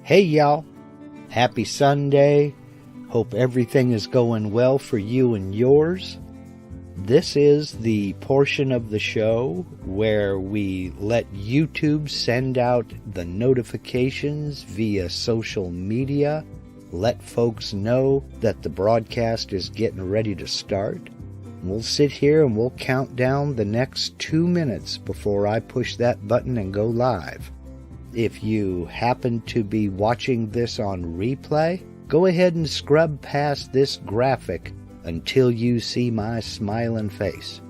Hey y'all, happy Sunday. Hope everything is going well for you and yours. This is the portion of the show where we let YouTube send out the notifications via social media, let folks know that the broadcast is getting ready to start. We'll sit here and we'll count down the next 2 minutes before I push that button and go live. If you happen to be watching this on replay, go ahead and scrub past this graphic until you see my smiling face.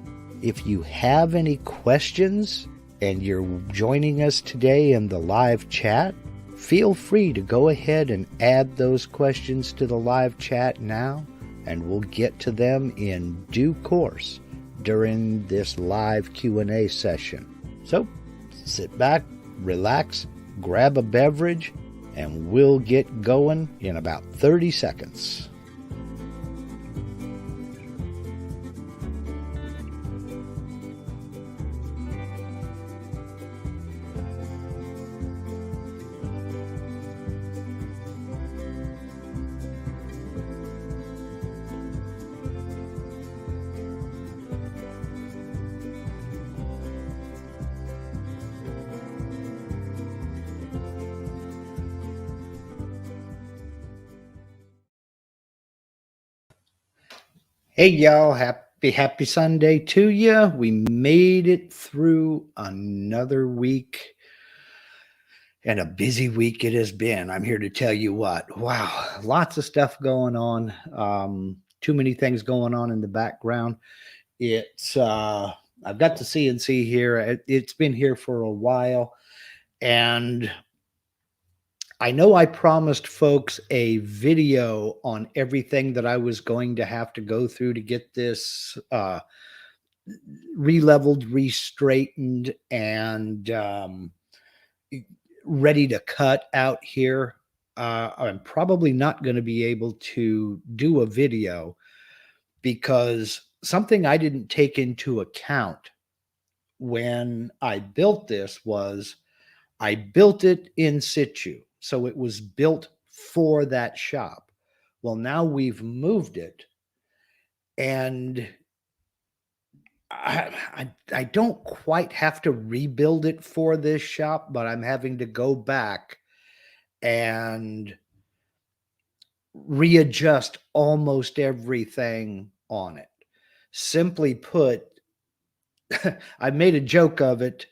If you have any questions and you're joining us today in the live chat, feel free to go ahead and add those questions to the live chat now, and we'll get to them in due course during this live Q&A session. So, sit back, relax, grab a beverage, and we'll get going in about 30 seconds. Hey y'all, happy Sunday to you. We made it through another week, and a busy week it has been. I'm here to tell you what. Wow, lots of stuff going on. Too many things going on in the background. It's I've got the CNC here. It's been here for a while, and I know I promised folks a video on everything that I was going to have to go through to get this re-leveled, re-straightened, and ready to cut out here. I'm probably not going to be able to do a video because something I didn't take into account when I built this was I built it in situ. So it was built for that shop. Well, now we've moved it, and I don't quite have to rebuild it for this shop, but I'm having to go back and readjust almost everything on it. Simply put, I made a joke of it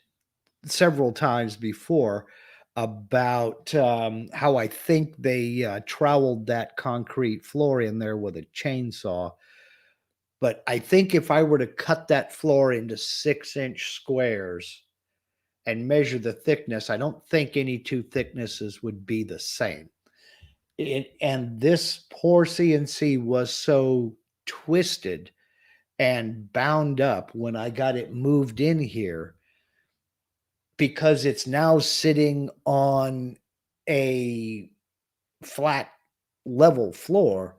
several times before about how I think they troweled that concrete floor in there with a chainsaw. But I think if I were to cut that floor into 6-inch squares and measure the thickness, I don't think any two thicknesses would be the same. And this poor CNC was so twisted and bound up when I got it moved in here, because it's now sitting on a flat level floor.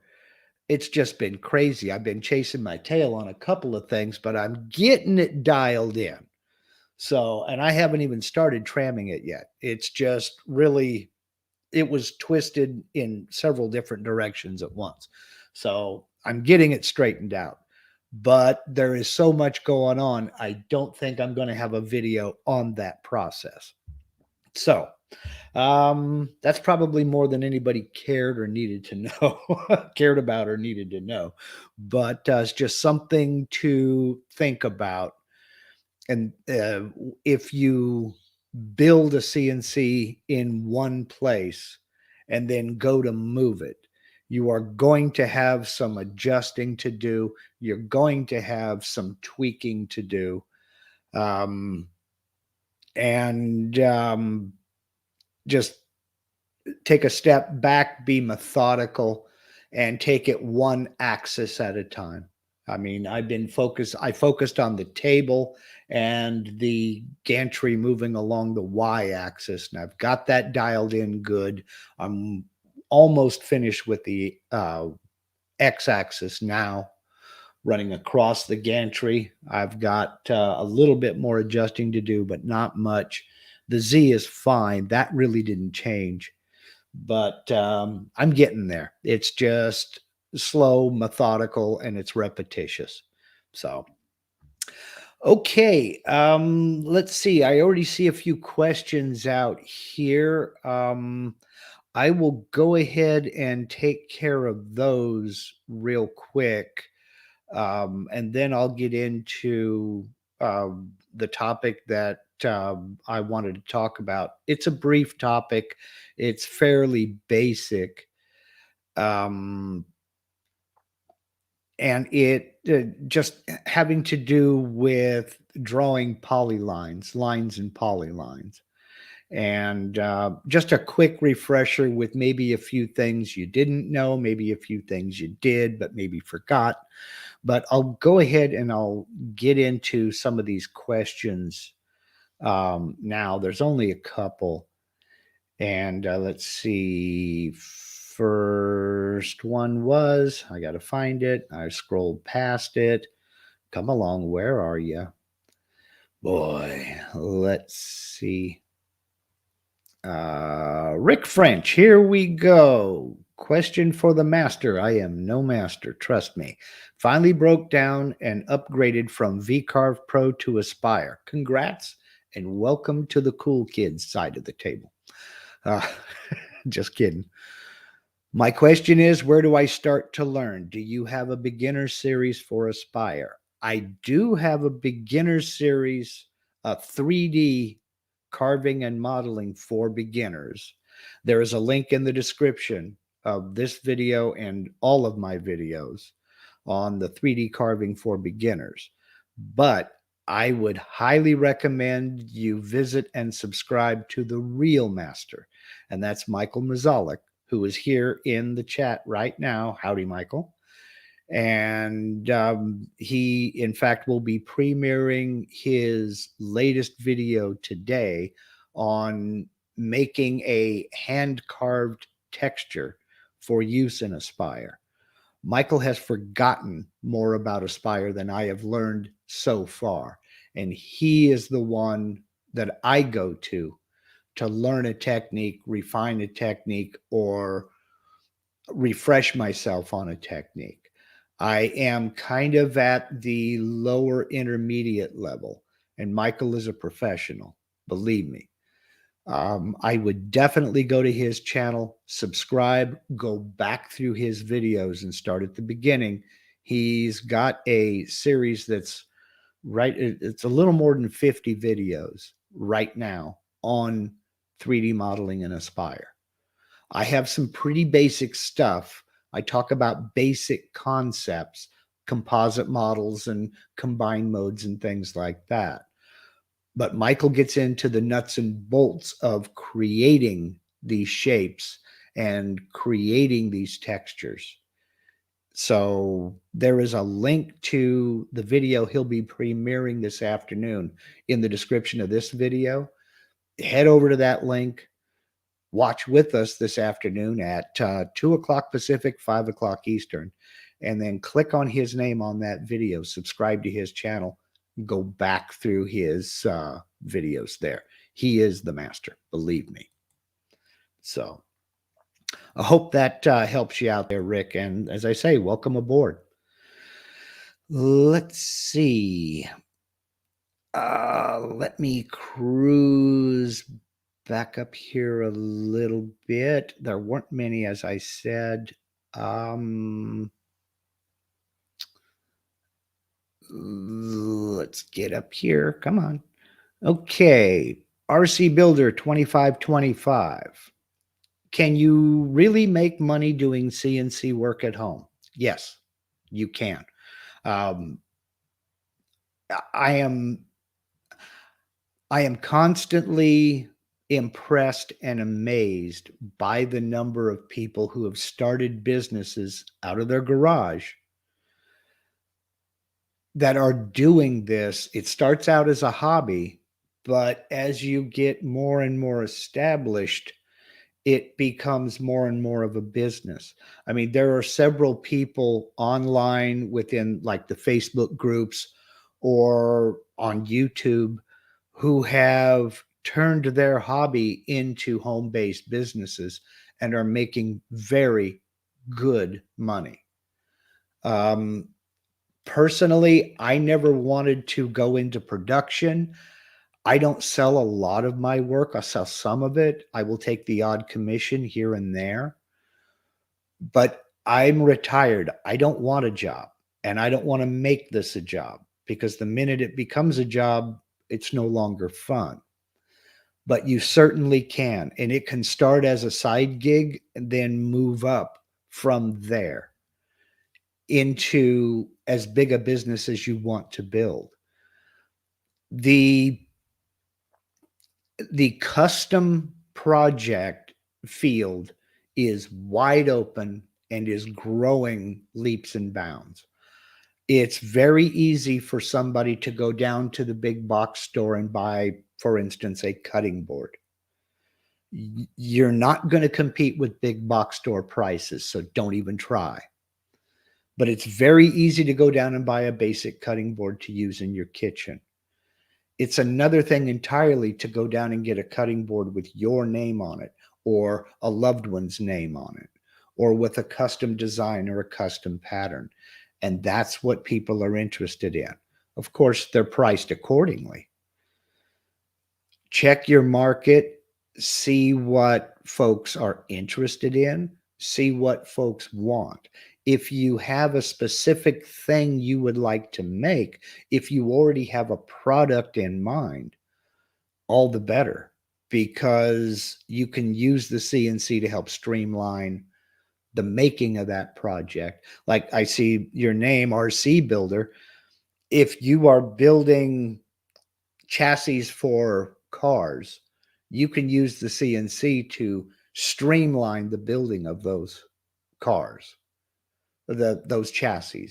It's just been crazy. I've been chasing my tail on a couple of things, but I'm getting it dialed in. So, and I haven't even started tramming it yet. It's just really, it was twisted in several different directions at once. So I'm getting it straightened out. But there is so much going on, I don't think I'm going to have a video on that process. So that's probably more than anybody cared or needed to know, cared about or needed to know. But it's just something to think about. And if you build a CNC in one place and then go to move it, you are going to have some adjusting to do. You're going to have some tweaking to do. Just take a step back, be methodical, and take it one axis at a time. I mean, I focused on the table and the gantry moving along the y axis, and I've got that dialed in good. I'm almost finished with the x axis now, running across the gantry. I've got a little bit more adjusting to do, but not much. The Z is fine. That really didn't change, but I'm getting there. It's just slow, methodical, and it's repetitious. So, okay, let's see. I already see a few questions out here. I will go ahead and take care of those real quick. And then I'll get into the topic that I wanted to talk about. It's a brief topic, it's fairly basic. Um, and it just having to do with drawing polylines, lines and polylines. And just a quick refresher with maybe a few things you didn't know, maybe a few things you did, but maybe forgot. But I'll go ahead and I'll get into some of these questions now. There's only a couple. And let's see. First one was, I got to find it. I scrolled past it. Come along. Where are you? Boy, let's see. Rick French, here we go. Question for the master. I am no master, trust me. Finally broke down and upgraded from VCarve Pro to Aspire. Congrats and welcome to the cool kids side of the table. Uh, just kidding. My question is, where do I start to learn? Do you have a beginner series for Aspire? I do have a beginner series, a 3D carving and modeling for beginners. There is a link in the description of this video and all of my videos on the 3D carving for beginners. But I would highly recommend you visit and subscribe to the real master, and that's Michael Mazalik, who is here in the chat right now. Howdy, Michael. And he, in fact, will be premiering his latest video today on making a hand-carved texture for use in Aspire. Michael has forgotten more about Aspire than I have learned so far, and he is the one that I go to learn a technique, refine a technique, or refresh myself on a technique. I am kind of at the lower intermediate level, and Michael is a professional, believe me. I would definitely go to his channel, subscribe, go back through his videos and start at the beginning. He's got a series that's right, it's a little more than 50 videos right now on 3D modeling in Aspire. I have some pretty basic stuff. I talk about basic concepts, composite models and combine modes and things like that. But Michael gets into the nuts and bolts of creating these shapes and creating these textures. So there is a link to the video he'll be premiering this afternoon in the description of this video. Head over to that link. Watch with us this afternoon at 2 o'clock Pacific, 5 o'clock Eastern, and then click on his name on that video, subscribe to his channel, go back through his videos there. He is the master, believe me. So I hope that helps you out there, Rick. And as I say, welcome aboard. Let's see. Let me cruise back up here a little bit. There weren't many, as I said. Let's get up here. Come on. Okay. RC Builder 2525. Can you really make money doing CNC work at home? Yes, you can. I am constantly impressed and amazed by the number of people who have started businesses out of their garage that are doing this. It starts out as a hobby, but as you get more and more established, it becomes more and more of a business. I mean, there are several people online within like the Facebook groups or on YouTube who have turned their hobby into home-based businesses and are making very good money. Um, Personally, I never wanted to go into production. I don't sell a lot of my work. I sell some of it. I will take the odd commission here and there. But I'm retired. I don't want a job. And I don't want to make this a job, because the minute it becomes a job, it's no longer fun. But you certainly can. And it can start as a side gig and then move up from there into as big a business as you want to build. The custom project field is wide open and is growing leaps and bounds. It's very easy for somebody to go down to the big box store and buy, for instance, a cutting board. You're not going to compete with big box store prices, so don't even try. But it's very easy to go down and buy a basic cutting board to use in your kitchen. It's another thing entirely to go down and get a cutting board with your name on it, or a loved one's name on it, or with a custom design or a custom pattern. And that's what people are interested in. Of course, they're priced accordingly. Check your market, see what folks are interested in, see what folks want. If you have a specific thing you would like to make, if you already have a product in mind, all the better, because you can use the CNC to help streamline the making of that project. Like I see your name, RC Builder. If you are building chassis for cars, you can use the CNC to streamline the building of those cars, those chassis,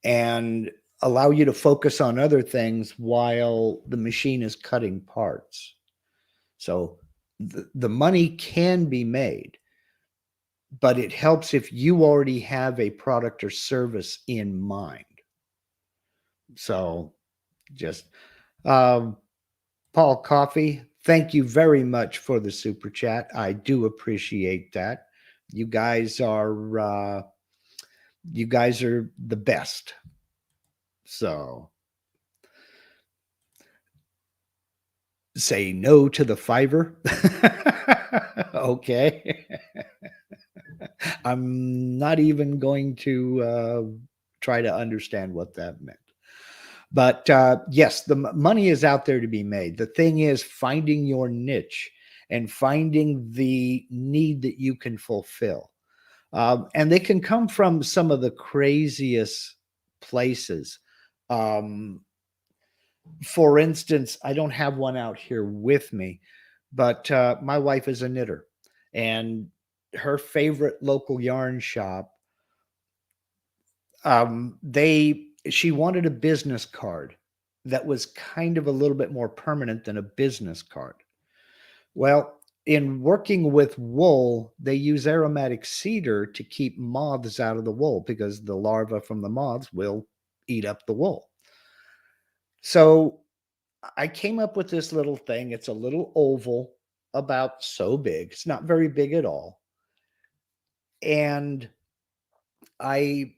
and allow you to focus on other things while the machine is cutting parts. So the money can be made, but it helps if you already have a product or service in mind. So just Paul Coffee, thank you very much for the super chat. I do appreciate that. You guys are the best. So say no to the Fiverr. Okay. I'm not even going to try to understand what that meant. But yes, the money is out there to be made. The thing is finding your niche and finding the need that you can fulfill. And they can come from some of the craziest places. For instance, I don't have one out here with me, but my wife is a knitter, and her favorite local yarn shop, she wanted a business card that was kind of a little bit more permanent than a business card. Well, in working with wool, they use aromatic cedar to keep moths out of the wool, because the larvae from the moths will eat up the wool. So I came up with this little thing. It's a little oval, about so big. It's not very big at all. And I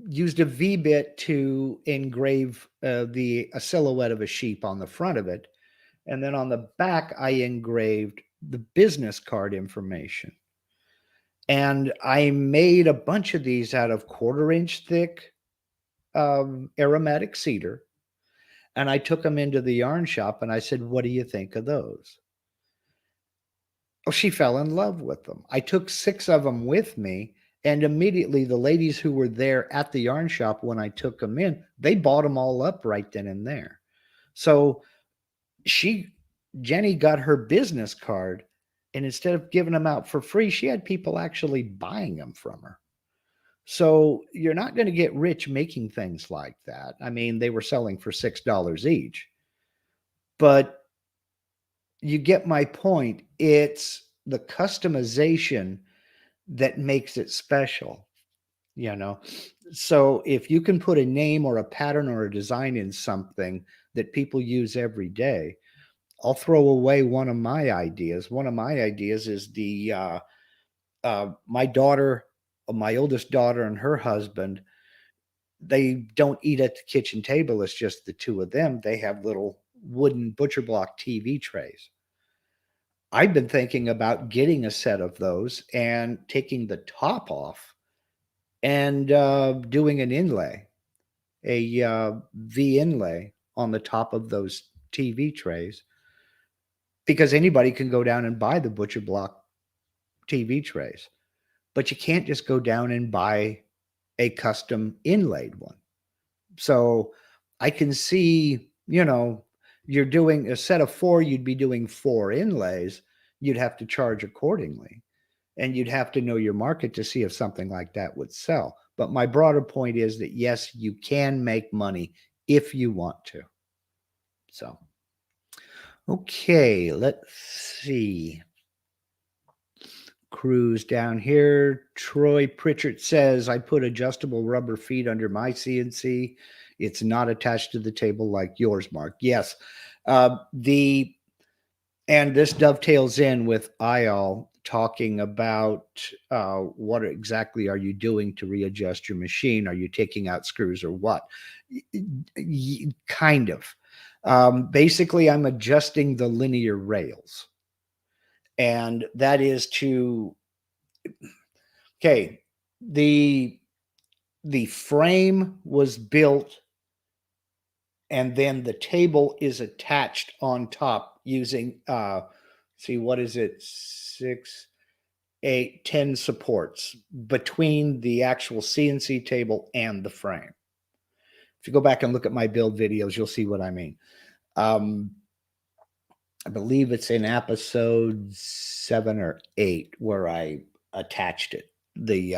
used a V-bit to engrave a silhouette of a sheep on the front of it. And then on the back, I engraved the business card information. And I made a bunch of these out of 1/4-inch thick aromatic cedar. And I took them into the yarn shop and I said, what do you think of those? Oh, she fell in love with them. I took 6 of them with me, and immediately the ladies who were there at the yarn shop when I took them in, they bought them all up right then and there. So she Jenny got her business card, and instead of giving them out for free, she had people actually buying them from her. So you're not going to get rich making things like that. I mean, they were selling for $6 each, but you get my point. It's the customization that makes it special, you know? So if you can put a name or a pattern or a design in something that people use every day, I'll throw away one of my ideas. One of my ideas is my daughter, my oldest daughter and her husband, they don't eat at the kitchen table. It's just the two of them. They have little wooden butcher block TV trays. I've been thinking about getting a set of those and taking the top off and doing an inlay, a V inlay on the top of those TV trays, because anybody can go down and buy the butcher block TV trays, but you can't just go down and buy a custom inlaid one. So I can see, you're doing a set of four, you'd be doing four inlays, you'd have to charge accordingly. And you'd have to know your market to see if something like that would sell. But my broader point is that yes, you can make money if you want to. So, okay, let's see. Cruise down here. Troy Pritchard says, I put adjustable rubber feet under my CNC. It's not attached to the table like yours, Mark. Yes. And this dovetails in with Ayal talking about what exactly are you doing to readjust your machine? Are you taking out screws or what? Kind of. Basically, I'm adjusting the linear rails. And that is okay, the frame was built and then the table is attached on top using what is it, 6, 8, 10 supports between the actual CNC table and the frame. If you go back and look at my build videos, you'll see what I mean. I believe it's in episode 7 or 8 where I attached it, the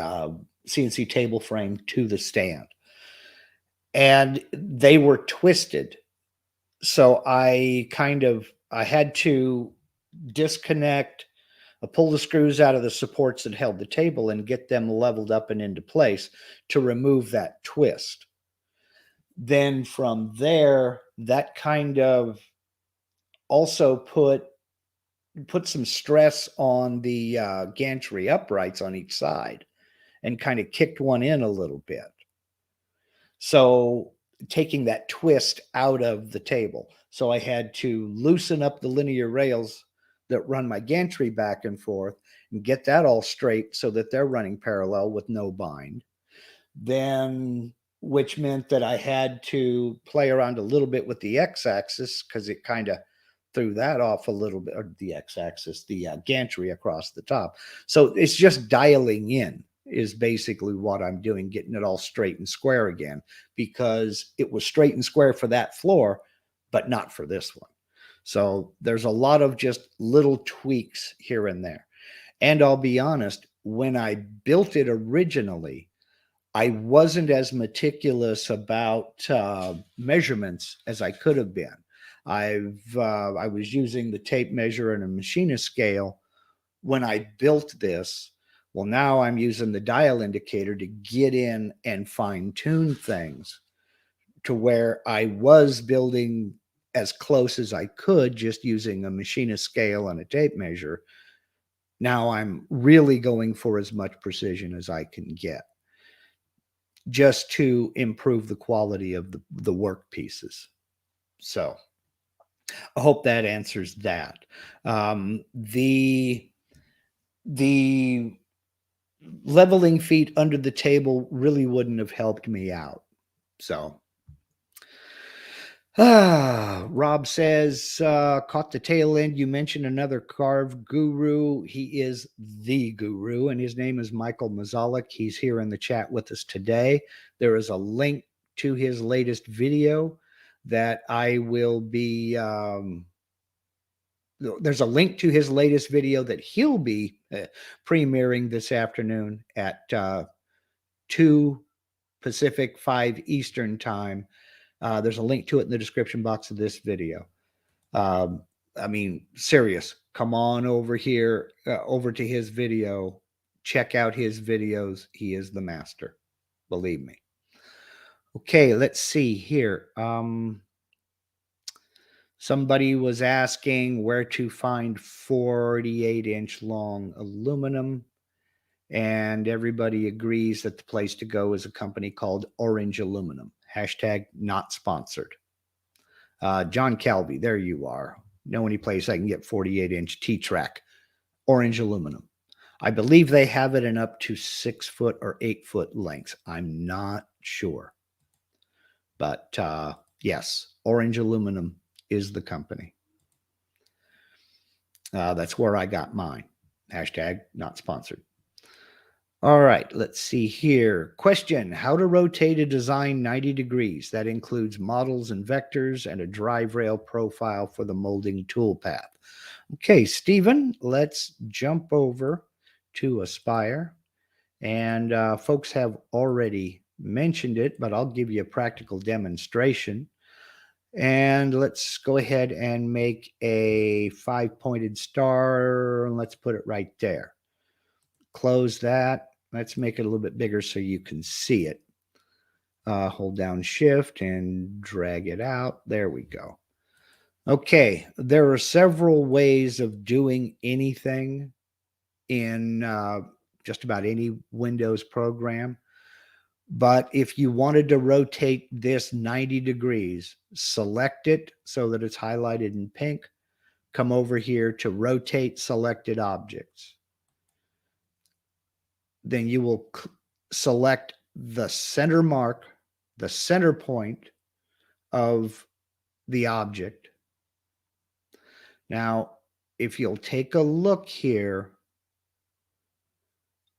CNC table frame to the stand. And they were twisted. So I had to disconnect, pull the screws out of the supports that held the table and get them leveled up and into place to remove that twist. Then from there, that kind of also put some stress on the gantry uprights on each side and kind of kicked one in a little bit. So taking that twist out of the table. So I had to loosen up the linear rails that run my gantry back and forth and get that all straight so that they're running parallel with no bind. Then, which meant that I had to play around a little bit with the x-axis because it kind of threw that off a little bit, or the x-axis, the gantry across the top. So it's just dialing in is basically what I'm doing, getting it all straight and square again, because it was straight and square for that floor, but not for this one. So there's a lot of just little tweaks here and there. And I'll be honest, when I built it originally, I wasn't as meticulous about measurements as I could have been. I was using the tape measure and a machinist scale when I built this. Well, now I'm using the dial indicator to get in and fine tune things to where I was building as close as I could just using a machinist scale and a tape measure. Now I'm really going for as much precision as I can get, just to improve the quality of the work pieces. So I hope that answers that. The leveling feet under the table really wouldn't have helped me out. So Rob says, caught the tail end. You mentioned another carve guru. He is the guru, and his name is Michael Mazalik. He's here in the chat with us today. There is a link to his latest video that I will be there's a link to his latest video that he'll be premiering this afternoon at 2 Pacific, 5 Eastern time. There's a link to it in the description box of this video. I mean, serious. Come on over here, over to his video. Check out his videos. He is the master. Believe me. Okay, let's see here. Somebody was asking where to find 48-inch long aluminum, and everybody agrees that the place to go is a company called Orange Aluminum. Hashtag not sponsored. John Calvi, there you are. Know any place I can get 48-inch T-Track Orange Aluminum? I believe they have it in up to 6 foot or 8 foot lengths. I'm not sure. But yes, Orange Aluminum is the company. That's where I got mine. Hashtag not sponsored. All right, let's see here. Question: how to rotate a design 90 degrees. That includes models and vectors and a drive rail profile for the molding toolpath. Okay, Stephen, let's jump over to Aspire. And folks have already mentioned it, but I'll give you a practical demonstration. And let's go ahead and make a 5-pointed star. And let's put it right there. Close that. Let's make it a little bit bigger so you can see it. Hold down Shift and drag it out. There we go. Okay, there are several ways of doing anything in just about any Windows program. But if you wanted to rotate this 90 degrees, select it so that it's highlighted in pink. Come over here to rotate selected objects. Then you will select the center mark, the center point of the object. Now, if you'll take a look here,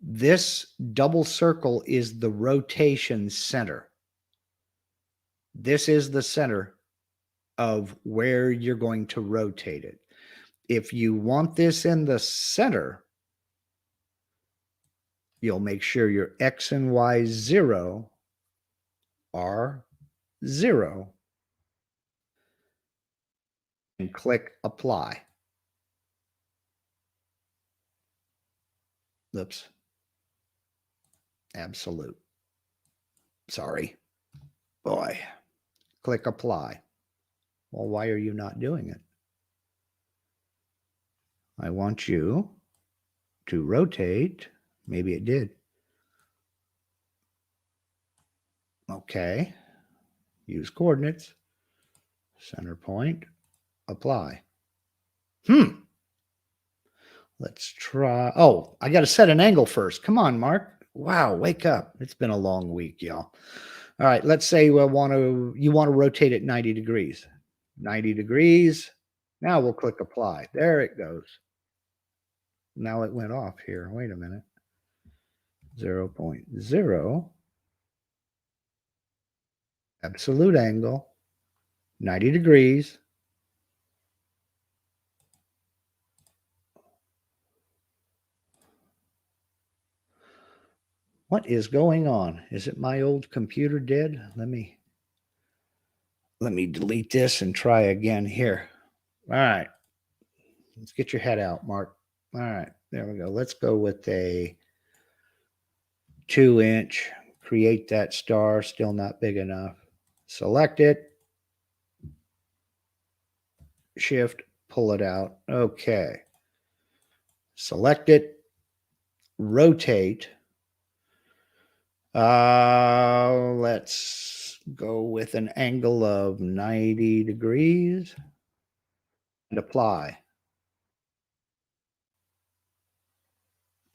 this double circle is the rotation center. This is the center of where you're going to rotate it. If you want this in the center, you'll make sure your X and Y 0 are 0 and click Apply. Oops. Absolute. Sorry. Boy. Click Apply. Well, why are you not doing it? I want you to rotate. Maybe it did. Okay. Use coordinates. Center point. Apply. Let's try. Oh, I got to set an angle first. Come on, Mark. Wow, wake up. It's been a long week, y'all. All right, let's say you want to rotate it 90 degrees. 90 degrees. Now we'll click Apply. There it goes. Now it went off here. Wait a minute. 0.0. Absolute angle. 90 degrees. What is going on? Is it my old computer dead? Let me delete this and try again here. All right. Let's get your head out, Mark. All right. There we go. Let's go with a 2-inch. Create that star. Still not big enough. Select it. Shift. Pull it out. Okay. Select it. Rotate. Let's go with an angle of 90 degrees and apply.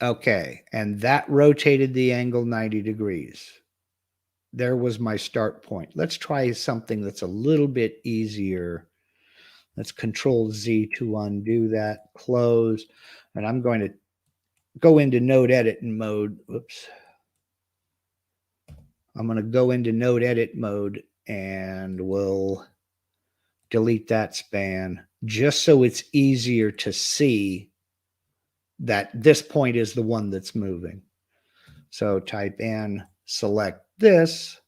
Okay, and that rotated the angle 90 degrees. There was my start point. Let's try something that's a little bit easier. Let's Control Z to undo that, close, and I'm going to go into node edit mode. Whoops. I'm going to go into node edit mode and we'll delete that span. just so it's easier to see that this point is the one that's moving. So type in, select this,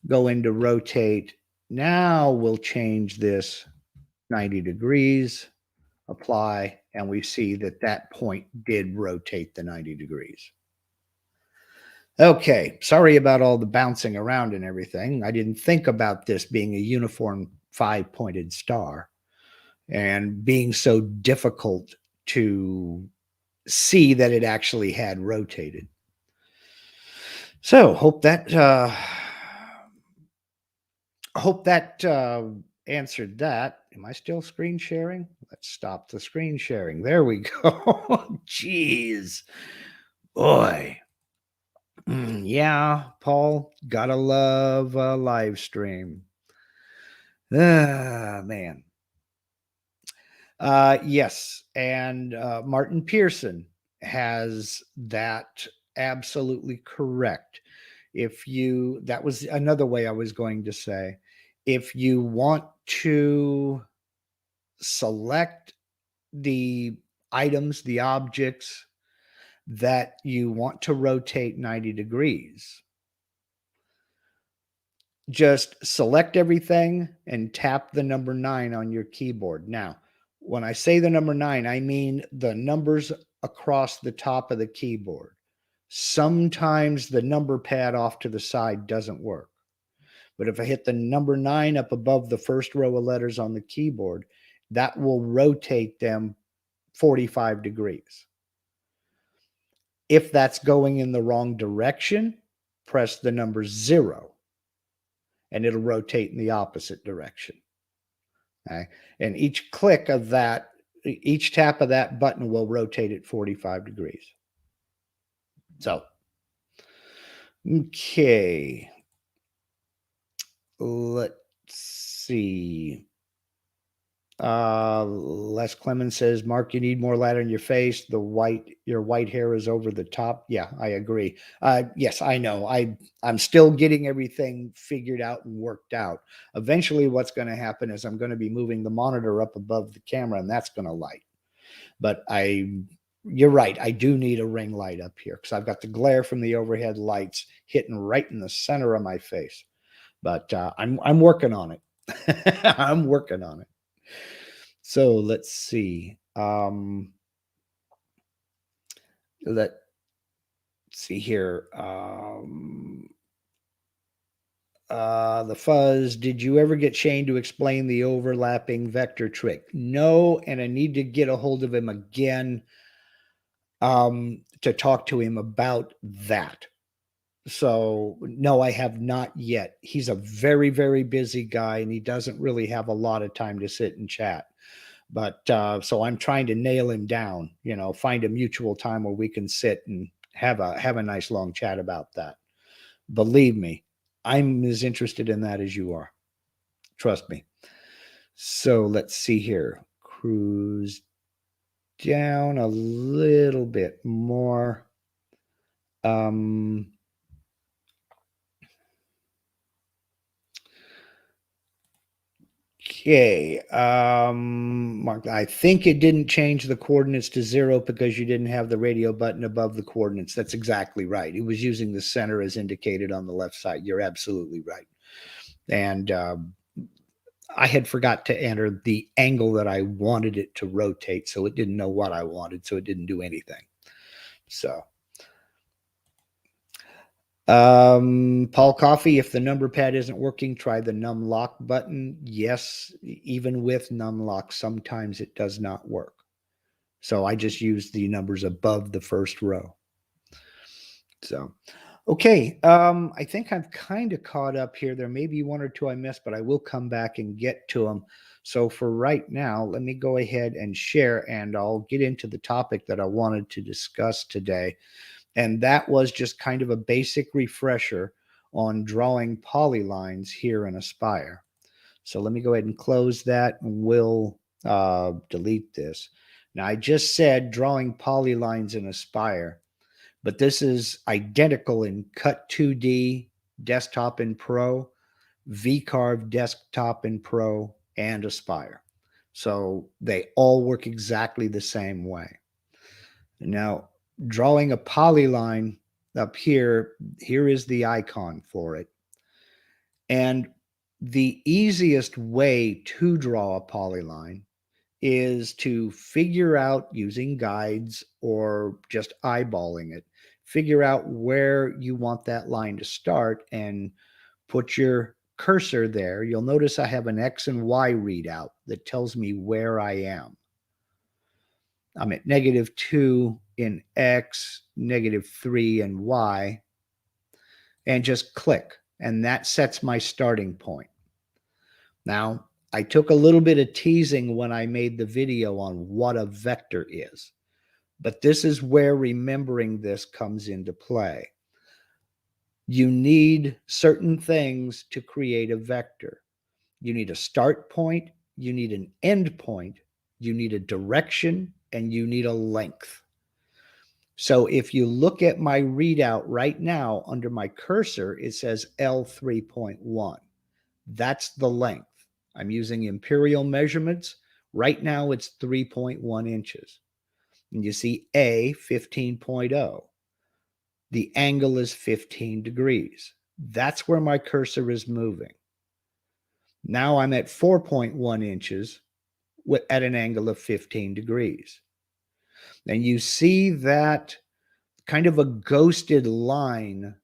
go into rotate. Now we'll change this 90 degrees, apply, and we see that that point did rotate the 90 degrees. Okay, sorry about all the bouncing around and everything. I didn't think about this being a uniform 5-pointed star and being so difficult to see that it actually had rotated. So hope that answered that. Am I still screen sharing? Let's stop the screen sharing. There we go. Jeez, boy. Yeah, Paul, gotta love a live stream. Ah, man. Yes, and Martin Pearson has that absolutely correct. That was another way I was going to say, if you want to select the items, the objects that you want to rotate 90 degrees, just select everything and tap the number 9 on your keyboard. Now, when I say the number 9, I mean the numbers across the top of the keyboard. Sometimes the number pad off to the side doesn't work. But if I hit the number 9 up above the first row of letters on the keyboard, that will rotate them 45 degrees. If that's going in the wrong direction, press the number 0 and it'll rotate in the opposite direction. Okay? And each click of that, each tap of that button will rotate it 45 degrees. So, okay. Let's see. Les Clemens says, Mark, you need more light on your face. Your white hair is over the top. Yeah, I agree. Yes, I know. I'm still getting everything figured out and worked out. Eventually what's going to happen is I'm going to be moving the monitor up above the camera and that's going to light. But you're right. I do need a ring light up here because I've got the glare from the overhead lights hitting right in the center of my face. But I'm working on it. I'm working on it. So let's see. Let's see here. The fuzz. Did you ever get Shane to explain the overlapping vector trick? No, and I need to get a hold of him again to talk to him about that. So no, I have not yet. He's a very, very busy guy and he doesn't really have a lot of time to sit and chat. But so I'm trying to nail him down, find a mutual time where we can sit and have a nice long chat about that. Believe me, I'm as interested in that as you are. Trust me. So let's see here. Cruise down a little bit more. Okay. Mark, I think it didn't change the coordinates to 0 because you didn't have the radio button above the coordinates. That's exactly right. It was using the center as indicated on the left side. You're absolutely right. And I had forgot to enter the angle that I wanted it to rotate, so it didn't know what I wanted, so it didn't do anything. So Paul Coffey, if the number pad isn't working, try the num lock button. Yes, even with num lock, sometimes it does not work. So I just use the numbers above the first row. So, okay. I think I'm kind of caught up here. There may be one or two I missed, but I will come back and get to them. So for right now, let me go ahead and share, and I'll get into the topic that I wanted to discuss today. And that was just kind of a basic refresher on drawing polylines here in Aspire. So let me go ahead and close that and we'll delete this. Now I just said drawing polylines in Aspire, but this is identical in Cut 2D, Desktop in Pro, VCarve Desktop in Pro, and Aspire. So they all work exactly the same way. Now, drawing a polyline up here, here is the icon for it. And the easiest way to draw a polyline is to figure out, using guides or just eyeballing it, figure out where you want that line to start and put your cursor there. You'll notice I have an X and Y readout that tells me where I am. I'm at -2 in X, -3 in Y, and just click, and that sets my starting point. Now, I took a little bit of teasing when I made the video on what a vector is, but this is where remembering this comes into play. You need certain things to create a vector. You need a start point, you need an end point, you need a direction, and you need a length. So if you look at my readout right now under my cursor, it says L3.1. That's the length. I'm using imperial measurements. Right now it's 3.1 inches. And you see A, 15.0. The angle is 15 degrees. That's where my cursor is moving. Now I'm at 4.1 inches at an angle of 15 degrees. And you see that kind of a ghosted line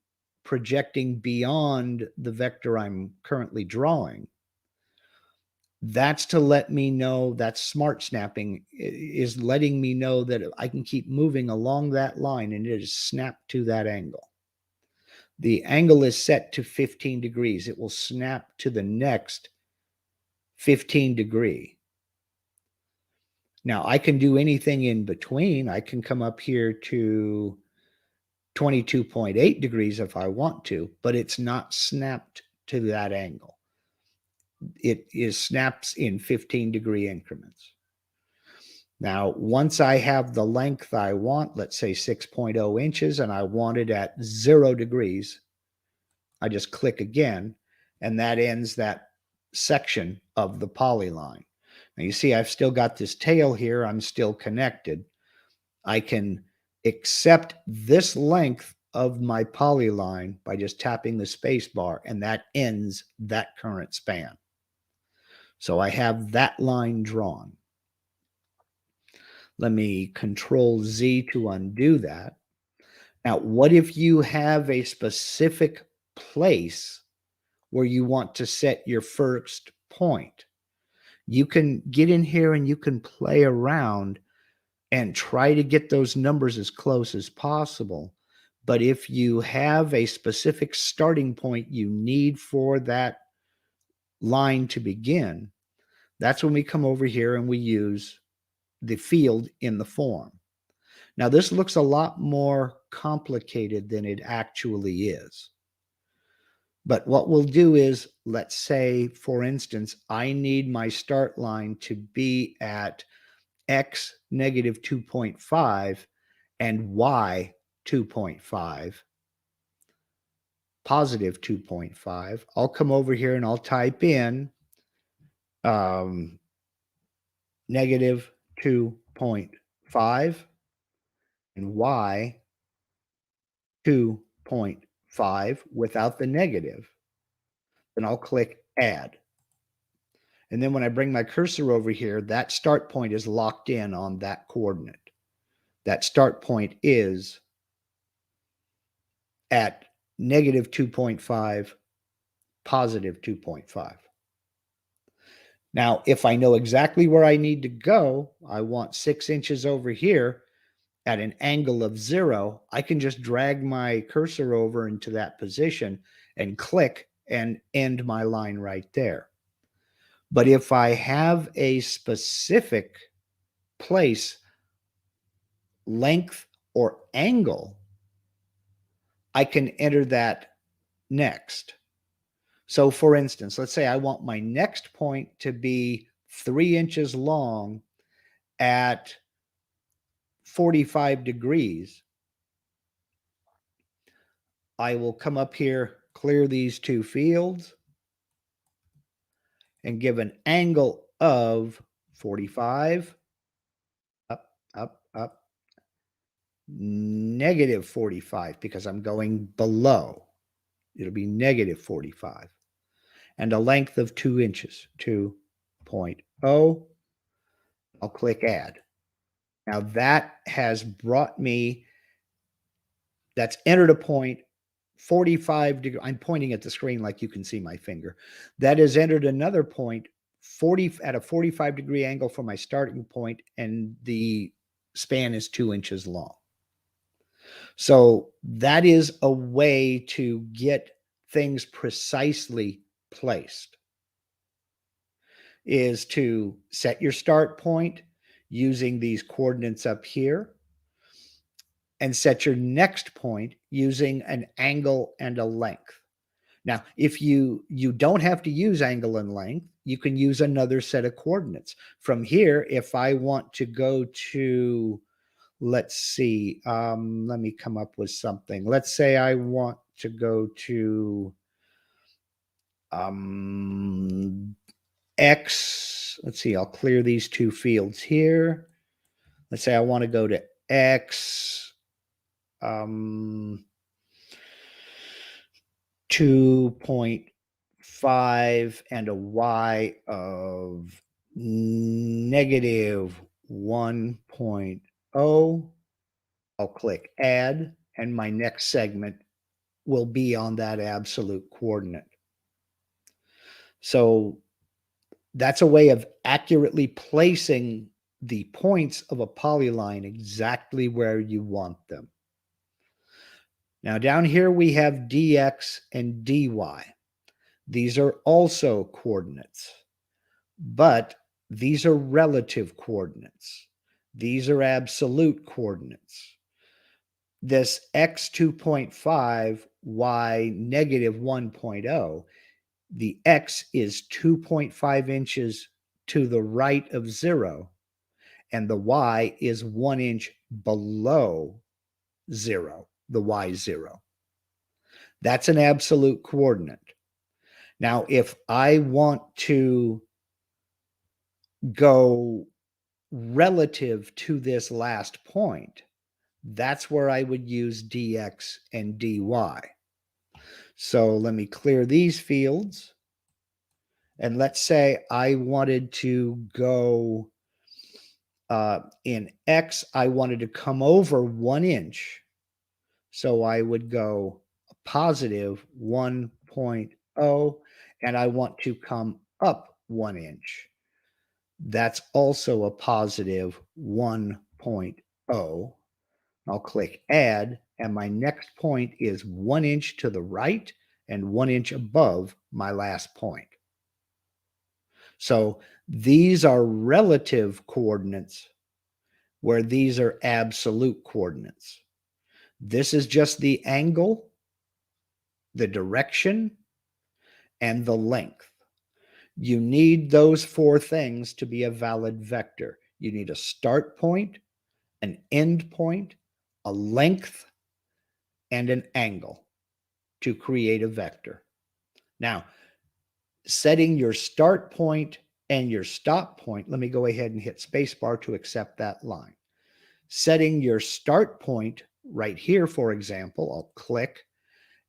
projecting beyond the vector I'm currently drawing. That's to let me know that smart snapping is letting me know that I can keep moving along that line and it is snapped to that angle. The angle is set to 15 degrees. It will snap to the next 15 degree. Now I can do anything in between. I can come up here to 22.8 degrees if I want to, but it's not snapped to that angle. It is snaps in 15-degree increments. Now, once I have the length I want, let's say 6.0 inches, and I want it at 0 degrees, I just click again, and that ends that section of the polyline. Now, you see I've still got this tail here. I'm still connected. I can accept this length of my polyline by just tapping the space bar, and that ends that current span. So I have that line drawn. Let me Control Z to undo that. Now, what if you have a specific place where you want to set your first point? You can get in here and you can play around and try to get those numbers as close as possible. But if you have a specific starting point you need for that line to begin, that's when we come over here and we use the field in the form. Now, this looks a lot more complicated than it actually is. But what we'll do is, let's say, for instance, I need my start line to be at X -2.5 and Y 2.5, positive 2.5. I'll come over here and I'll type in -2.5 and Y 2.5 without the negative. Then I'll click add. And then when I bring my cursor over here, that start point is locked in on that coordinate. That start point is at -2.5, positive 2.5. Now, if I know exactly where I need to go, I want 6 inches over here at an angle of 0, I can just drag my cursor over into that position and click and end my line right there. But if I have a specific place, length, or angle, I can enter that next. So for instance, let's say I want my next point to be 3 inches long at 45 degrees. I will come up here, clear these two fields, and give an angle of 45, up, up, up, negative 45 because I'm going below. It'll be negative 45. And a length of 2 inches, 2.0. I'll click add. Now that has brought me, that's entered a point 45 degrees. I'm pointing at the screen like you can see my finger. That has entered another point 40 at a 45-degree angle from my starting point, and the span is 2 inches long. So that is a way to get things precisely placed, is to set your start point using these coordinates up here and set your next point using an angle and a length. Now, if you don't have to use angle and length, you can use another set of coordinates. From here, if I want to go to, let's see, let me come up with something. Let's say I want to go to X. Let's see, I'll clear these two fields here. Let's say I want to go to X 2.5 and a Y of negative 1.0. I'll click add, and my next segment will be on that absolute coordinate. So that's a way of accurately placing the points of a polyline exactly where you want them. Now down here we have dx and dy. These are also coordinates, but these are relative coordinates. These are absolute coordinates. This x 2.5, y negative 1.0, the x is 2.5 inches to the right of 0, and the y is 1 inch below 0, the y 0. That's an absolute coordinate. Now, if I want to go relative to this last point, that's where I would use dx and dy. So let me clear these fields. And let's say I wanted to go in X, I wanted to come over 1 inch. So I would go positive 1.0, and I want to come up 1 inch. That's also a positive 1.0. I'll click add, and my next point is 1 inch to the right and 1 inch above my last point. So these are relative coordinates where these are absolute coordinates. This is just the angle, the direction, and the length. You need those 4 things to be a valid vector. You need a start point, an end point, a length, and an angle to create a vector. Now, setting your start point and your stop point, let me go ahead and hit spacebar to accept that line. Setting your start point right here, for example, I'll click,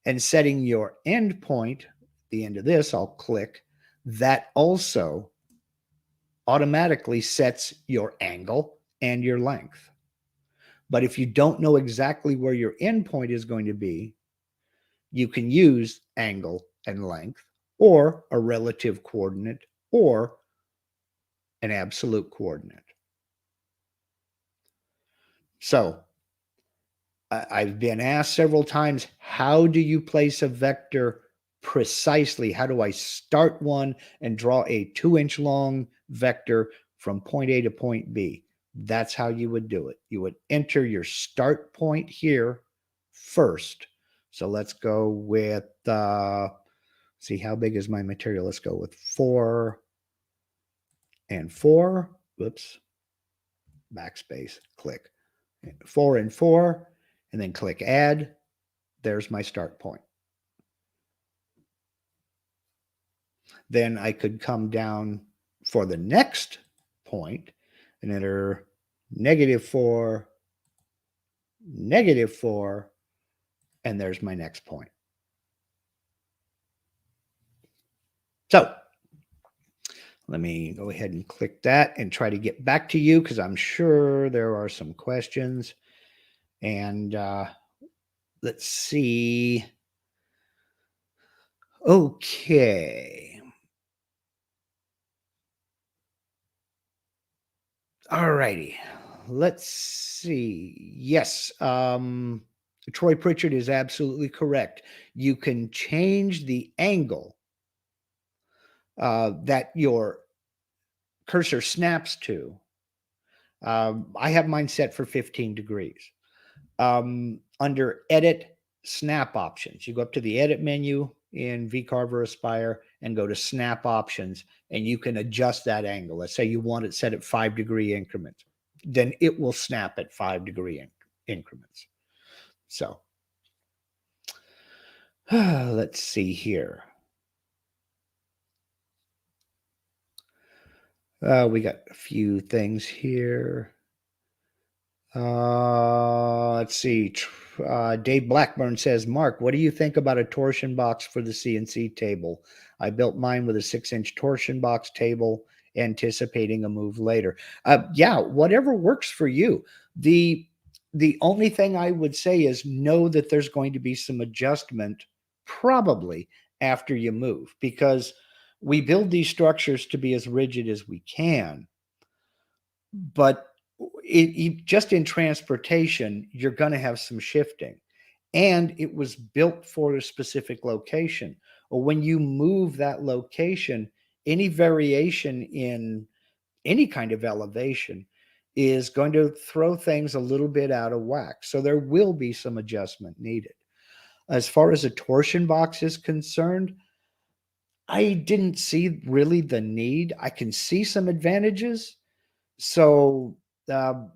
and setting your end point, the end of this, I'll click. That also automatically sets your angle and your length. But if you don't know exactly where your end point is going to be, you can use angle and length, or a relative coordinate, or an absolute coordinate. So I've been asked several times, how do you place a vector precisely? How do I start one and draw a 2-inch long vector from point A to point B? That's how you would do it. You would enter your start point here first. So let's go with, see, how big is my material? Let's go with 4 and 4. Whoops. Backspace, click. 4 and 4, and then click add. There's my start point. Then I could come down for the next point, and enter -4, -4, and there's my next point. So let me go ahead and click that and try to get back to you because I'm sure there are some questions. And let's see. Okay. All righty. Let's see. Yes. Troy Pritchard is absolutely correct. You can change the angle that your cursor snaps to. I have mine set for 15 degrees. Under Edit, Snap Options, you go up to the Edit menu in vCarve Aspire and go to Snap Options, and you can adjust that angle. Let's say you want it set at 5-degree increments. Then it will snap at 5-degree increments. So let's see here. We got a few things here. Let's see. Dave Blackburn says, Mark, what do you think about a torsion box for the CNC table? I built mine with a 6-inch torsion box table, anticipating a move later. Yeah, whatever works for you. The only thing I would say is know that there's going to be some adjustment probably after you move, because we build these structures to be as rigid as we can, but just in transportation, you're going to have some shifting, and it was built for a specific location. Or when you move that location, any variation in any kind of elevation is going to throw things a little bit out of whack. So there will be some adjustment needed. As far as a torsion box is concerned, I didn't see really the need. I can see some advantages. So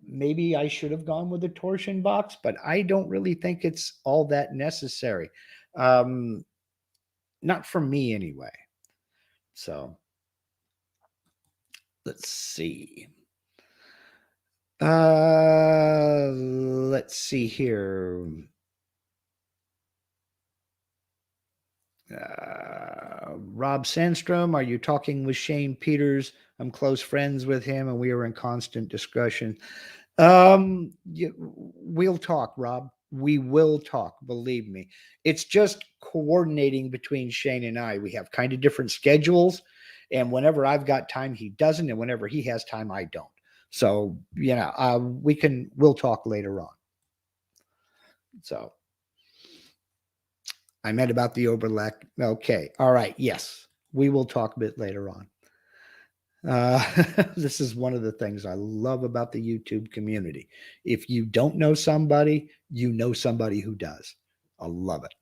maybe I should have gone with a torsion box, but I don't really think it's all that necessary. Not for me anyway. So let's see. Let's see here. Rob Sandstrom, are you talking with Shane Peters? I'm close friends with him, and we are in constant discussion. We'll talk, Rob. We will talk. Believe me. It's just coordinating between Shane and I. We have kind of different schedules, and whenever I've got time, he doesn't, and whenever he has time, I don't. So we'll talk later on. So I meant about the overlap. Okay. All right. Yes. We will talk a bit later on. This is one of the things I love about the YouTube community. If you don't know somebody, you know somebody who does. I love it.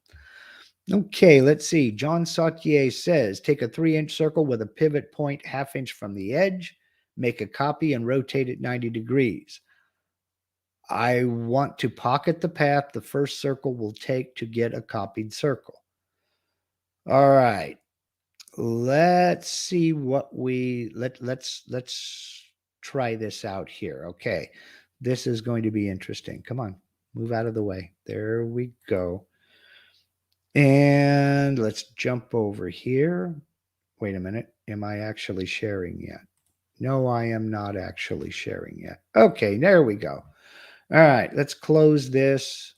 Okay, let's see. John Sautier says, take a 3-inch circle with a pivot point 1/2 inch from the edge, make a copy and rotate it 90 degrees. I want to pocket the path the first circle will take to get a copied circle. All right. Let's see what let's try this out here. Okay. This is going to be interesting. Come on. Move out of the way. There we go. And let's jump over here. Wait a minute. Am I actually sharing yet? No, I am not actually sharing yet. Okay, there we go. All right, let's close this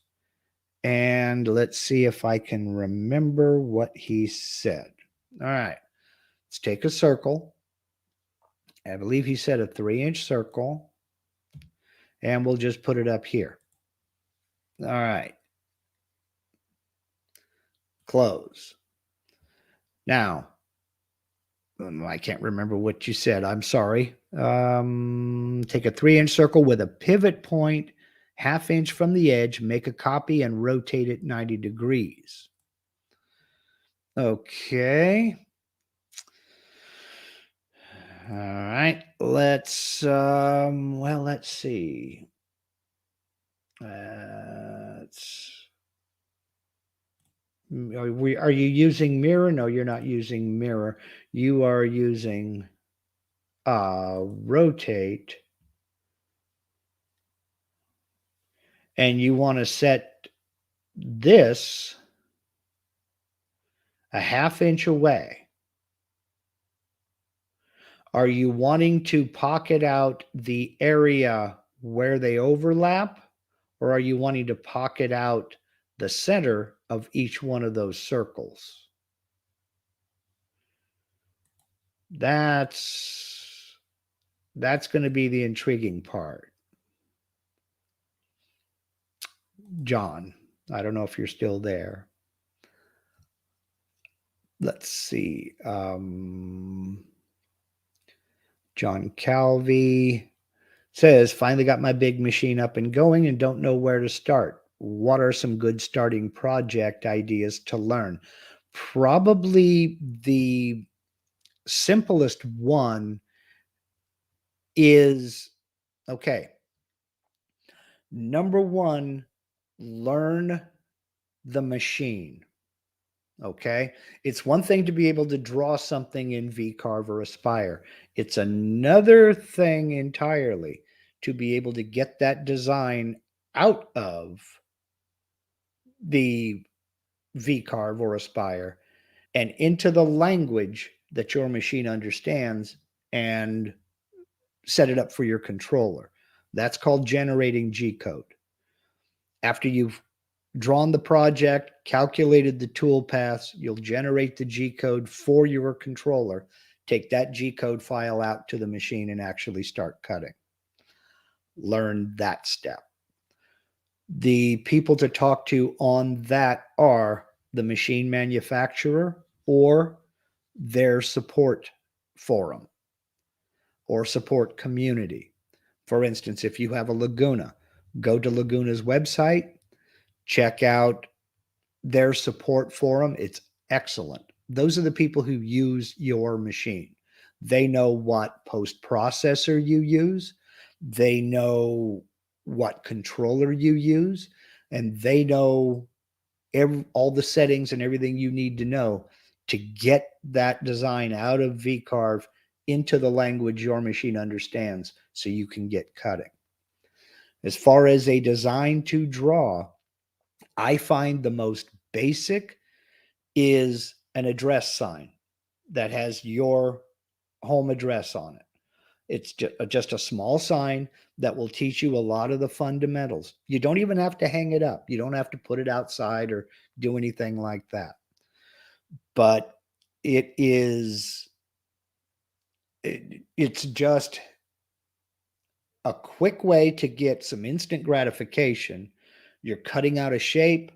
and let's see if I can remember what he said. All right, let's take a circle. I believe he said a 3-inch circle, and we'll just put it up here. All right, close. Now, I can't remember what you said. I'm sorry. Take a 3-inch circle with a pivot point 1/2 inch from the edge, make a copy and rotate it 90 degrees. Okay. All right. Let's see. Are you using mirror? No, you're not using mirror. You are using rotate, and you want to set this a 1/2 inch away, are you wanting to pocket out the area where they overlap, or are you wanting to pocket out the center of each one of those circles? That's going to be the intriguing part. John, I don't know if you're still there. Let's see. John Calvi says, finally got my big machine up and going and don't know where to start. What are some good starting project ideas to learn? Probably the simplest one is, okay, number one, learn the machine. Okay. It's one thing to be able to draw something in VCarve or Aspire. It's another thing entirely to be able to get that design out of the VCarve or Aspire and into the language that your machine understands and set it up for your controller. That's called generating G code. After you've drawn the project, calculated the tool paths, you'll generate the G code for your controller, take that G code file out to the machine and actually start cutting. Learn that step. The people to talk to on that are the machine manufacturer or their support forum or support community. For instance, if you have a Laguna, go to Laguna's website, check out their support forum. It's excellent. Those are the people who use your machine. They know what post processor you use. They know what controller you use, and they know all the settings and everything you need to know to get that design out of VCarve into the language your machine understands so you can get cutting. As far as a design to draw, I find the most basic is an address sign that has your home address on it. It's just a small sign that will teach you a lot of the fundamentals. You don't even have to hang it up. You don't have to put it outside or do anything like that. But it's just a quick way to get some instant gratification. You're cutting out a shape,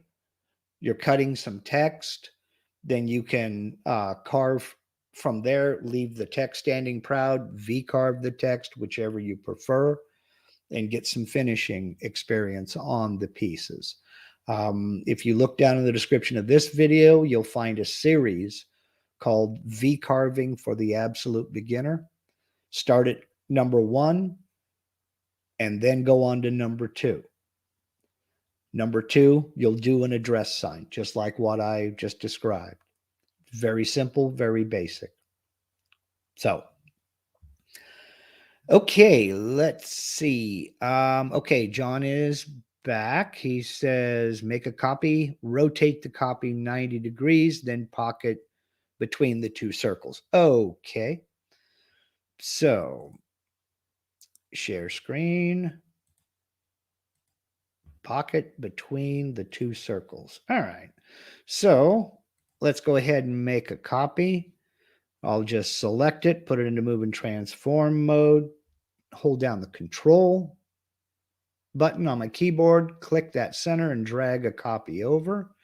you're cutting some text, then you can carve from there, leave the text standing proud, V-carve the text, whichever you prefer, and get some finishing experience on the pieces. If you look down in the description of this video, you'll find a series called V-carving for the absolute beginner. Start at number 1 and then go on to number 2. Number 2, you'll do an address sign, just like what I just described. Very simple, very basic. So, okay, let's see. Okay, John is back. He says, make a copy, rotate the copy 90 degrees, then pocket between the 2 circles. Okay. So, share screen, pocket between the 2 circles. All right. So, let's go ahead and make a copy. I'll just select it, put it into move and transform mode, hold down the control button on my keyboard, click that center and drag a copy over.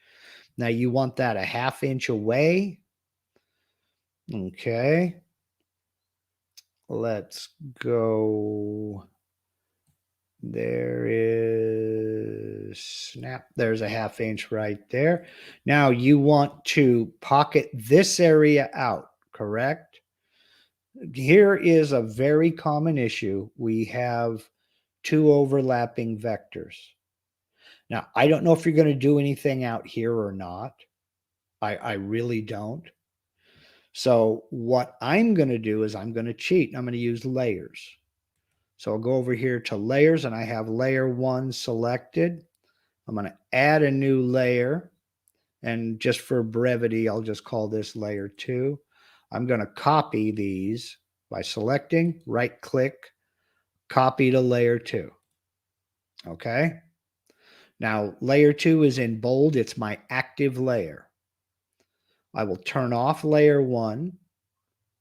Now you want that a 1/2 inch away. Okay. Let's go. There is snap. There's a 1/2 inch right there. Now you want to pocket this area out, correct? Here is a very common issue. We have 2 overlapping vectors. Now, I don't know if you're going to do anything out here or not. I really don't. So what I'm going to do is I'm going to cheat. I'm going to use layers. So I'll go over here to layers and I have layer 1 selected. I'm going to add a new layer. And just for brevity, I'll just call this layer 2. I'm going to copy these by selecting, right click, copy to layer 2. Okay. Now layer 2 is in bold. It's my active layer. I will turn off layer 1,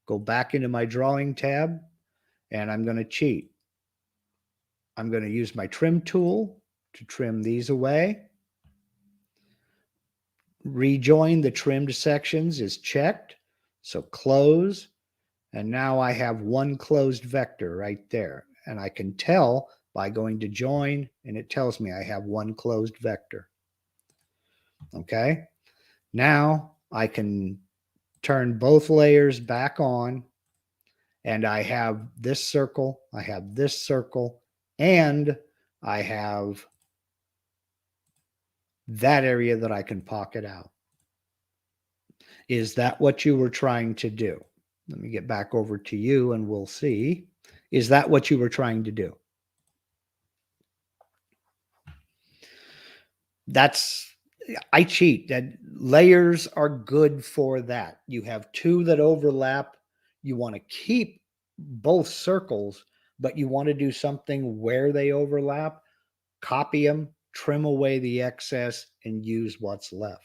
go back into my drawing tab, and I'm going to cheat. I'm going to use my trim tool to trim these away. Rejoin the trimmed sections is checked. So close. And now I have one closed vector right there. And I can tell by going to join, and it tells me I have one closed vector. Okay. Now I can turn both layers back on, and I have this circle, I have this circle, and I have that area that I can pocket out. Is that what you were trying to do? Let me get back over to you and we'll see. Is that what you were trying to do? I cheat. That layers are good for that. You have two that overlap. You want to keep both circles, but you want to do something where they overlap. Copy them, trim away the excess, and use what's left.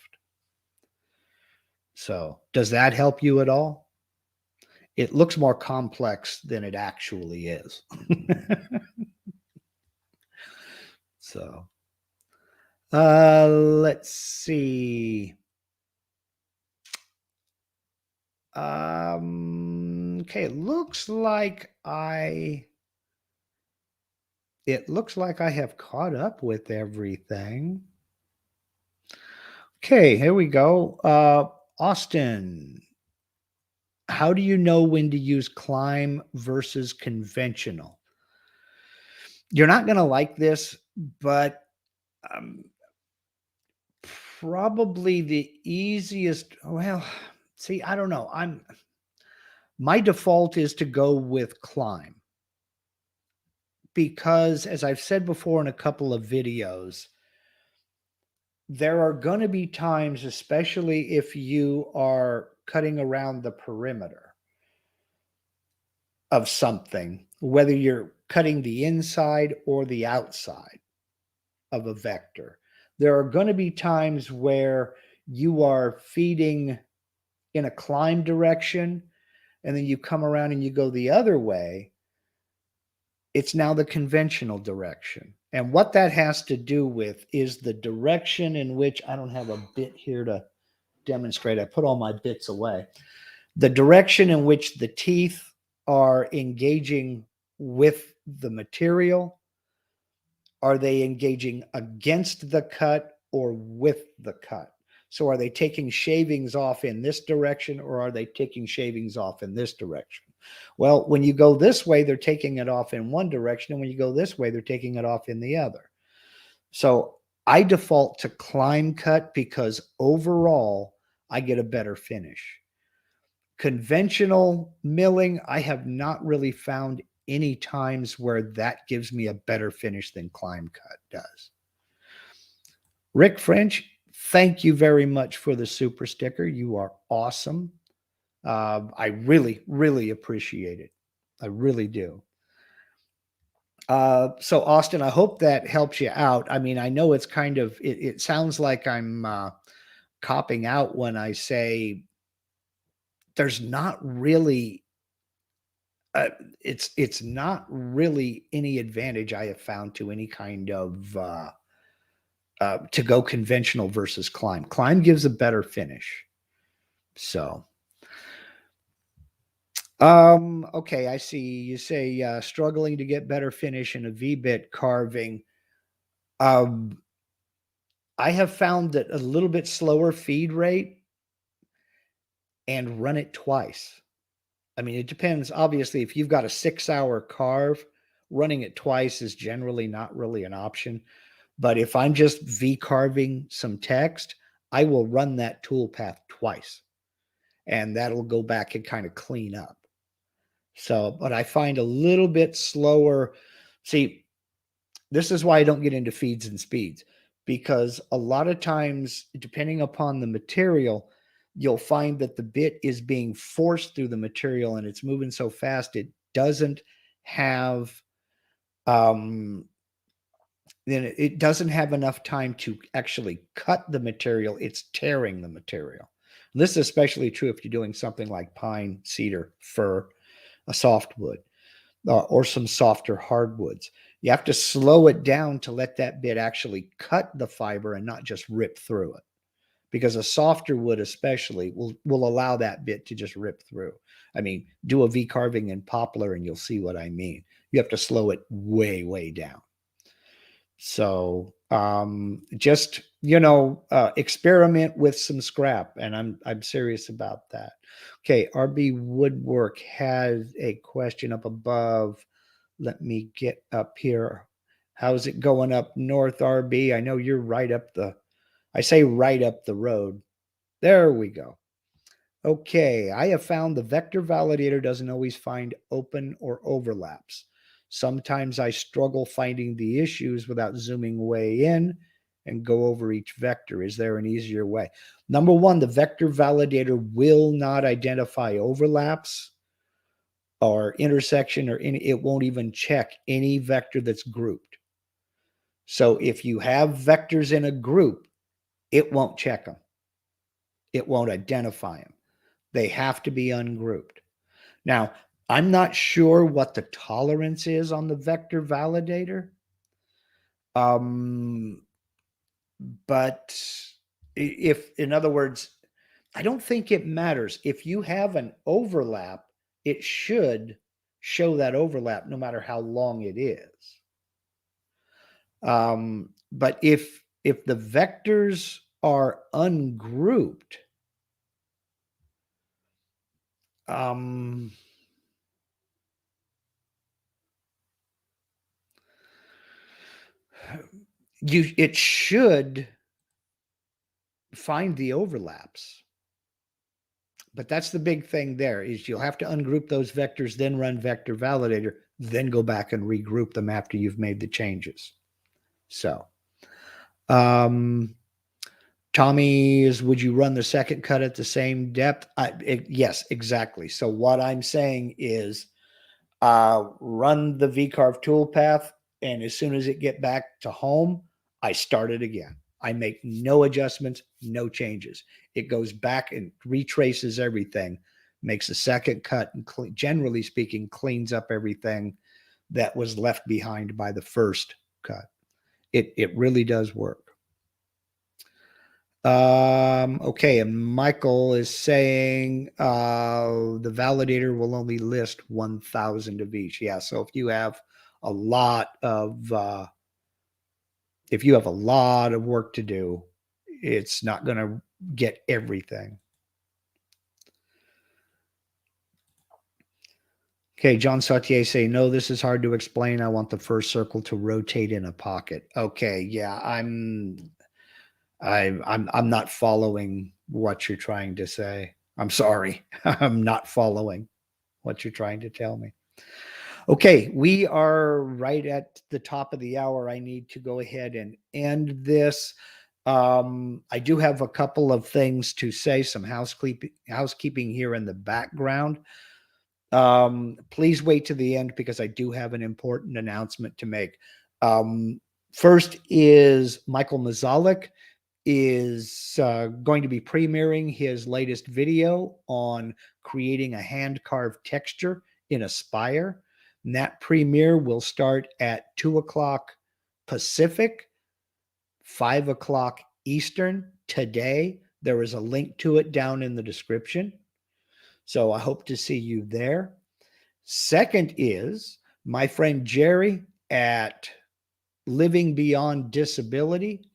So, does that help you at all? It looks more complex than it actually is. So, let's see. Okay, it looks like I have caught up with everything. Okay, here we go. Austin, how do you know when to use climb versus conventional? You're not going to like this, but probably the easiest, well, see, I don't know. My default is to go with climb because, as I've said before in a couple of videos, there are going to be times, especially if you are cutting around the perimeter of something, whether you're cutting the inside or the outside of a vector, there are going to be times where you are feeding in a climb direction and then you come around and you go the other way. It's now the conventional direction. And what that has to do with is the direction in which, I don't have a bit here to demonstrate. I put all my bits away. The direction in which the teeth are engaging with the material. Are they engaging against the cut or with the cut? So are they taking shavings off in this direction or are they taking shavings off in this direction? Well, when you go this way, they're taking it off in one direction. And when you go this way, they're taking it off in the other. So I default to climb cut because overall, I get a better finish. Conventional milling, I have not really found any times where that gives me a better finish than climb cut does. Rick French, thank you very much for the super sticker. You are awesome. I really, really appreciate it. I really do. So Austin, I hope that helps you out. I mean, I know it's kind of, it sounds like I'm copping out when I say there's not really, it's not really any advantage I have found to any kind of, to go conventional versus climb. Climb gives a better finish. So, okay, I see. You say struggling to get better finish in a V-bit carving. I have found that a little bit slower feed rate and run it twice. I mean, it depends. Obviously, if you've got a 6-hour carve, running it twice is generally not really an option. But if I'm just V carving some text, I will run that toolpath twice. and that'll go back and kind of clean up. So, but I find a little bit slower. See, this is why I don't get into feeds and speeds, because a lot of times, depending upon the material, you'll find that the bit is being forced through the material and it's moving so fast it doesn't have then it doesn't have enough time to actually cut the material. It's tearing the material. And this is especially true if you're doing something like pine, cedar, fir, a softwood, or some softer hardwoods. You have to slow it down to let that bit actually cut the fiber and not just rip through it. Because a softer wood especially will allow that bit to just rip through. I mean, do a V carving in poplar and you'll see what I mean. You have to slow it way, way down. So just, experiment with some scrap, and I'm serious about that. Okay, RB Woodwork has a question up above. Let me get up here. How's it going up north, RB? I know you're right up I say right up the road. There we go. Okay, I have found the vector validator doesn't always find open or overlaps. Sometimes I struggle finding the issues without zooming way in and go over each vector. Is there an easier way? Number one, the vector validator will not identify overlaps or intersection or any, it won't even check any vector that's grouped. So if you have vectors in a group, it won't check them. It won't identify them. They have to be ungrouped. Now, I'm not sure what the tolerance is on the vector validator. But if, in other words, I don't think it matters. If you have an overlap, it should show that overlap no matter how long it is. But if the vectors are ungrouped, it should find the overlaps. But that's the big thing there is you'll have to ungroup those vectors, then run vector validator, then go back and regroup them after you've made the changes. So, Tommy is, would you run the second cut at the same depth? Yes, exactly. So what I'm saying is run the V-carve toolpath, and as soon as it get back to home, I start it again. I make no adjustments, no changes. It goes back and retraces everything, makes a second cut, and generally speaking, cleans up everything that was left behind by the first cut. It really does work. Okay, and Michael is saying the validator will only list 1,000 of each. Yeah, so if you have a lot of work to do, it's not going to get everything. Okay, John Sautier say, no, this is hard to explain. I want the first circle to rotate in a pocket. Okay, yeah, I'm not following what you're trying to say. I'm sorry. I'm not following what you're trying to tell me. Okay, we are right at the top of the hour. I need to go ahead and end this. I do have a couple of things to say, some housekeeping here in the background. Please wait to the end because I do have an important announcement to make. First is Michael Mazalik is going to be premiering his latest video on creating a hand-carved texture in a spire. And that premiere will start at 2 o'clock Pacific, 5 o'clock Eastern today. There is a link to it down in the description. So I hope to see you there. Second is my friend Jerry at Living Beyond Disability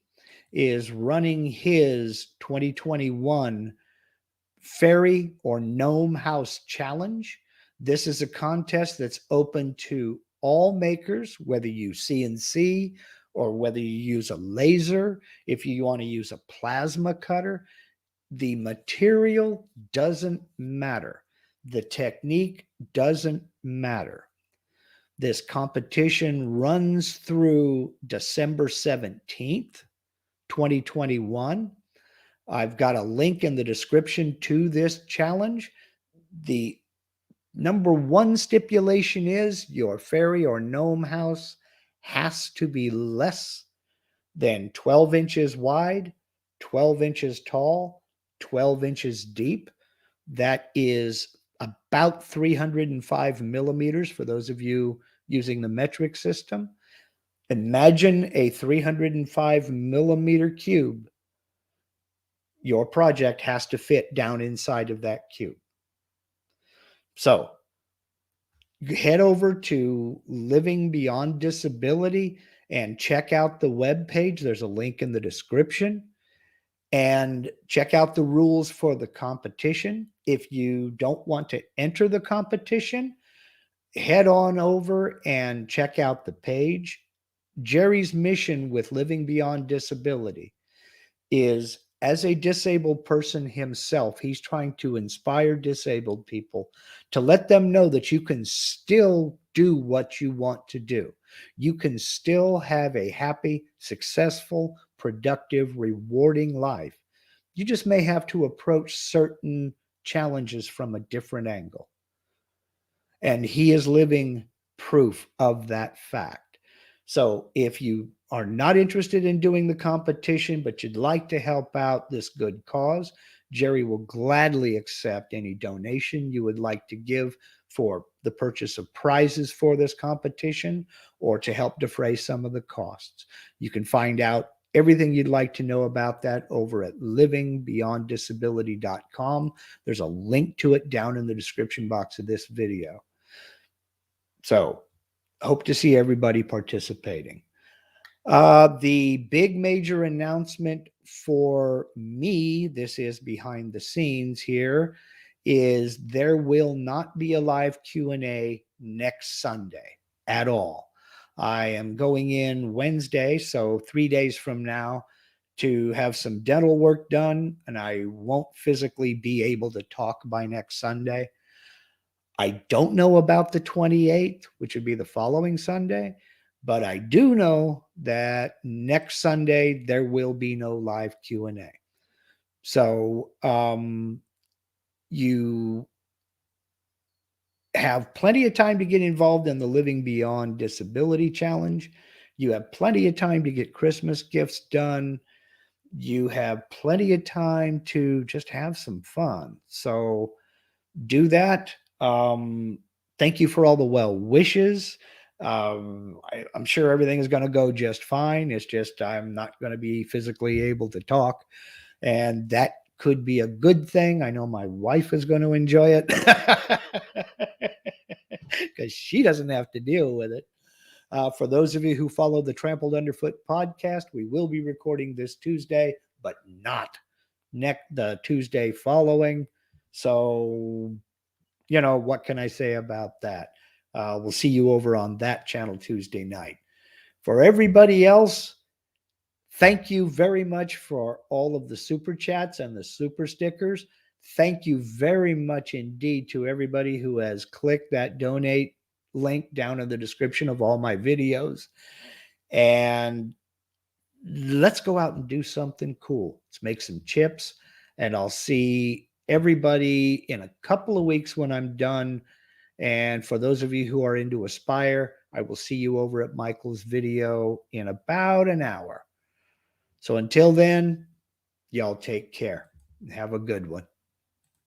is running his 2021 Fairy or Gnome House Challenge. This is a contest that's open to all makers, whether you CNC or whether you use a laser, if you want to use a plasma cutter. The material doesn't matter. The technique doesn't matter. This competition runs through December 17th, 2021. I've got a link in the description to this challenge. The number one stipulation is your fairy or gnome house has to be less than 12 inches wide, 12 inches tall, 12 inches deep. That is about 305 millimeters for those of you using the metric system. Imagine a 305 millimeter cube. Your project has to fit down inside of that cube. So head over to Living Beyond Disability and check out the webpage. There's a link in the description. And check out the rules for the competition. If you don't want to enter the competition, head on over and check out the page. Jerry's mission with Living Beyond Disability is, as a disabled person himself, he's trying to inspire disabled people to let them know that you can still do what you want to do. You can still have a happy, successful, productive, rewarding life. You just may have to approach certain challenges from a different angle. And he is living proof of that fact. So if you are not interested in doing the competition, but you'd like to help out this good cause, Jerry will gladly accept any donation you would like to give for the purchase of prizes for this competition or to help defray some of the costs. You can find out everything you'd like to know about that over at livingbeyonddisability.com. There's a link to it down in the description box of this video. So hope to see everybody participating. The big major announcement for me, this is behind the scenes here, is there will not be a live Q&A next Sunday at all. I am going in Wednesday, so 3 days from now, to have some dental work done, and I won't physically be able to talk by next Sunday. I don't know about the 28th, which would be the following Sunday, but I do know that next Sunday there will be no live Q&A. So you have plenty of time to get involved in the Living Beyond Disability Challenge. You have plenty of time to get Christmas gifts done. You have plenty of time to just have some fun. So do that. Thank you for all the well wishes. I'm sure everything is going to go just fine. It's just I'm not going to be physically able to talk, and that could be a good thing. I know my wife is going to enjoy it because she doesn't have to deal with it. For those of you who follow the Trampled Underfoot podcast, we will be recording this Tuesday, but not the Tuesday following. So, you know, what can I say about that? We'll see you over on that channel Tuesday night. For everybody else, thank you very much for all of the super chats and the super stickers. Thank you very much indeed to everybody who has clicked that donate link down in the description of all my videos. And let's go out and do something cool. Let's make some chips, and I'll see everybody in a couple of weeks when I'm done. And for those of you who are into Aspire, I will see you over at Michael's video in about an hour. So until then, y'all take care. Have a good one.